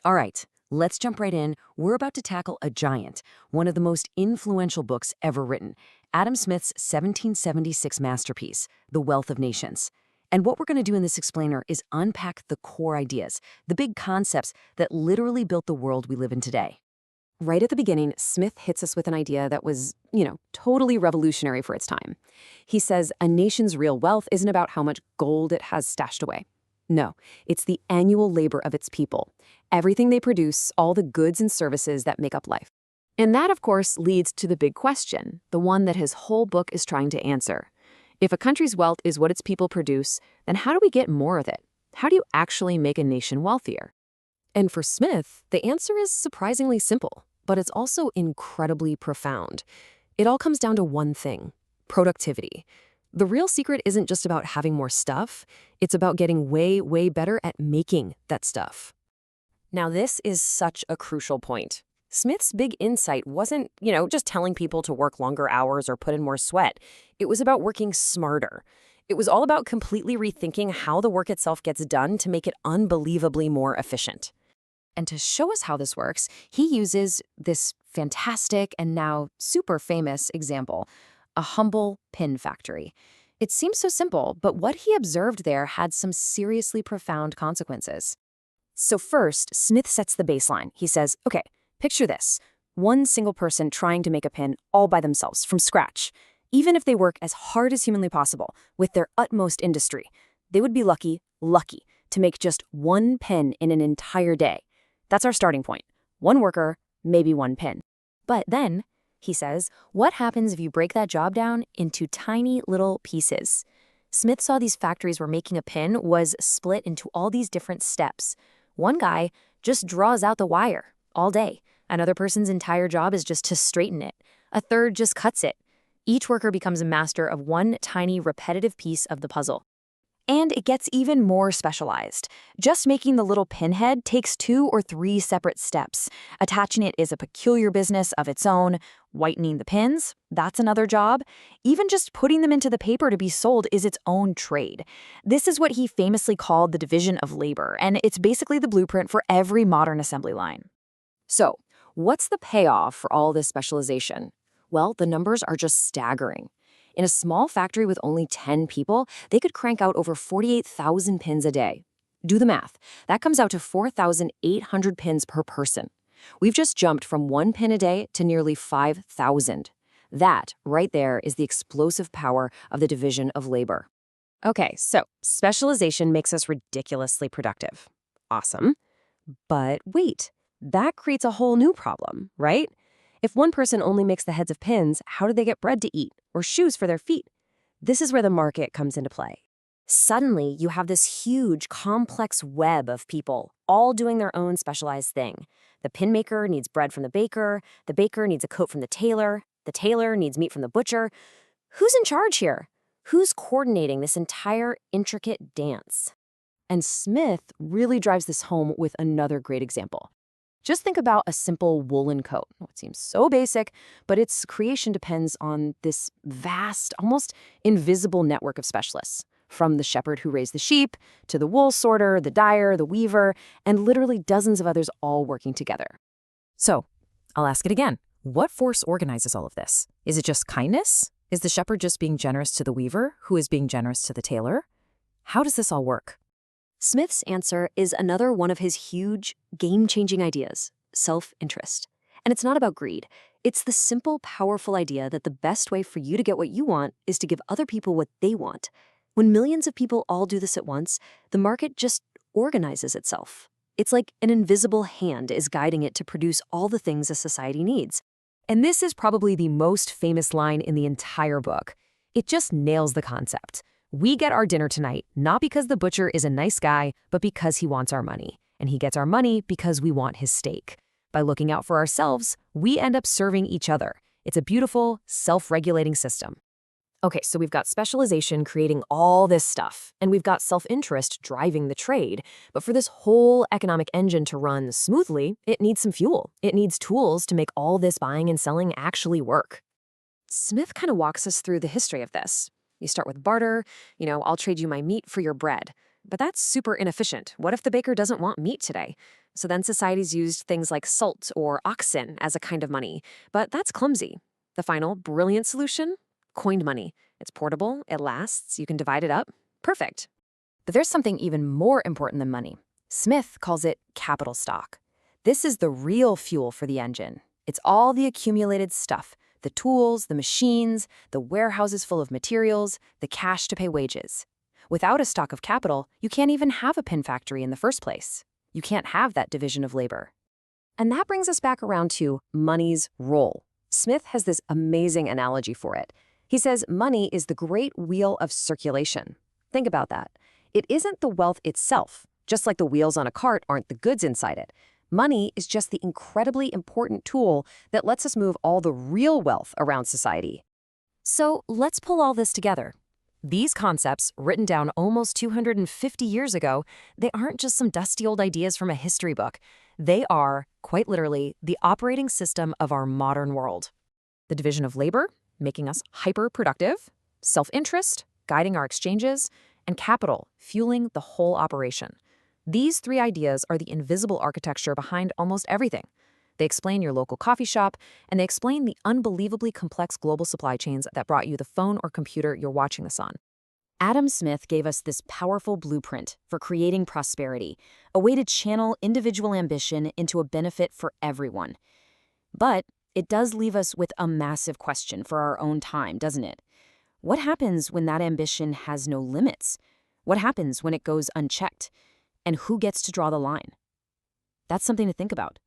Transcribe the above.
All right, let's jump right in. We're about to tackle a giant, one of the most influential books ever written, Adam Smith's 1776 masterpiece, The Wealth of Nations. And what we're going to do in this explainer is unpack the core ideas, the big concepts that literally built the world we live in today. Right at the beginning, Smith hits us with an idea that was, totally revolutionary for its time. He says a nation's real wealth isn't about how much gold it has stashed away. No, it's the annual labor of its people. Everything they produce, all the goods and services that make up life. And that, of course, leads to the big question, the one that his whole book is trying to answer. If a country's wealth is what its people produce, then how do we get more of it? How do you actually make a nation wealthier? And for Smith, the answer is surprisingly simple, but it's also incredibly profound. It all comes down to one thing: productivity. The real secret isn't just about having more stuff, it's about getting way, way better at making that stuff. Now, this is such a crucial point. Smith's big insight wasn't, just telling people to work longer hours or put in more sweat. It was about working smarter. It was all about completely rethinking how the work itself gets done to make it unbelievably more efficient. And to show us how this works, he uses this fantastic and now super famous example, a humble pin factory. It seems so simple, but what he observed there had some seriously profound consequences. So first, Smith sets the baseline. He says, okay, picture this: one single person trying to make a pin all by themselves, from scratch. Even if they work as hard as humanly possible, with their utmost industry, they would be lucky, to make just one pin in an entire day. That's our starting point. One worker, maybe one pin. But then, he says, what happens if you break that job down into tiny little pieces? Smith saw these factories where making a pin was split into all these different steps. One guy just draws out the wire all day. Another person's entire job is just to straighten it. A third just cuts it. Each worker becomes a master of one tiny repetitive piece of the puzzle. And it gets even more specialized. Just making the little pinhead takes 2 or 3 separate steps. Attaching it is a peculiar business of its own. Whitening the pins, that's another job. Even just putting them into the paper to be sold is its own trade. This is what he famously called the division of labor, and it's basically the blueprint for every modern assembly line. So, what's the payoff for all this specialization? Well, the numbers are just staggering. In a small factory with only 10 people, they could crank out over 48,000 pins a day. Do the math. That comes out to 4,800 pins per person. We've just jumped from 1 pin a day to nearly 5,000. That, right there, is the explosive power of the division of labor. Okay, so specialization makes us ridiculously productive. Awesome. But wait, that creates a whole new problem, right? If one person only makes the heads of pins, how do they get bread to eat or shoes for their feet? This is where the market comes into play. Suddenly, you have this huge, complex web of people, all doing their own specialized thing. The pin maker needs bread from the baker needs a coat from the tailor needs meat from the butcher. Who's in charge here? Who's coordinating this entire intricate dance? And Smith really drives this home with another great example. Just think about a simple woolen coat. It seems so basic, but its creation depends on this vast, almost invisible network of specialists. From the shepherd who raised the sheep, to the wool sorter, the dyer, the weaver, and literally dozens of others all working together. So, I'll ask it again. What force organizes all of this? Is it just kindness? Is the shepherd just being generous to the weaver, who is being generous to the tailor? How does this all work? Smith's answer is another one of his huge, game-changing ideas: self-interest. And it's not about greed. It's the simple, powerful idea that the best way for you to get what you want is to give other people what they want. When millions of people all do this at once, the market just organizes itself. It's like an invisible hand is guiding it to produce all the things a society needs. And this is probably the most famous line in the entire book. It just nails the concept. We get our dinner tonight, not because the butcher is a nice guy, but because he wants our money. And he gets our money because we want his steak. By looking out for ourselves, we end up serving each other. It's a beautiful, self-regulating system. Okay, so we've got specialization creating all this stuff, and we've got self-interest driving the trade. But for this whole economic engine to run smoothly, it needs some fuel. It needs tools to make all this buying and selling actually work. Smith kind of walks us through the history of this. You start with barter, I'll trade you my meat for your bread. But that's super inefficient. What if the baker doesn't want meat today? So then societies used things like salt or oxen as a kind of money, but that's clumsy. The final, brilliant solution? Coined money. It's portable, it lasts, you can divide it up. Perfect. But there's something even more important than money. Smith calls it capital stock. This is the real fuel for the engine. It's all the accumulated stuff, the tools, the machines, the warehouses full of materials, the cash to pay wages. Without a stock of capital, you can't even have a pin factory in the first place. You can't have that division of labor. And that brings us back around to money's role. Smith has this amazing analogy for it. He says money is the great wheel of circulation. Think about that. It isn't the wealth itself, just like the wheels on a cart aren't the goods inside it. Money is just the incredibly important tool that lets us move all the real wealth around society. So let's pull all this together. These concepts, written down almost 250 years ago, they aren't just some dusty old ideas from a history book. They are, quite literally, the operating system of our modern world. The division of labor, making us hyper-productive, self-interest, guiding our exchanges, and capital, fueling the whole operation. These three ideas are the invisible architecture behind almost everything. They explain your local coffee shop, and they explain the unbelievably complex global supply chains that brought you the phone or computer you're watching this on. Adam Smith gave us this powerful blueprint for creating prosperity, a way to channel individual ambition into a benefit for everyone. But it does leave us with a massive question for our own time, doesn't it? What happens when that ambition has no limits? What happens when it goes unchecked? And who gets to draw the line? That's something to think about.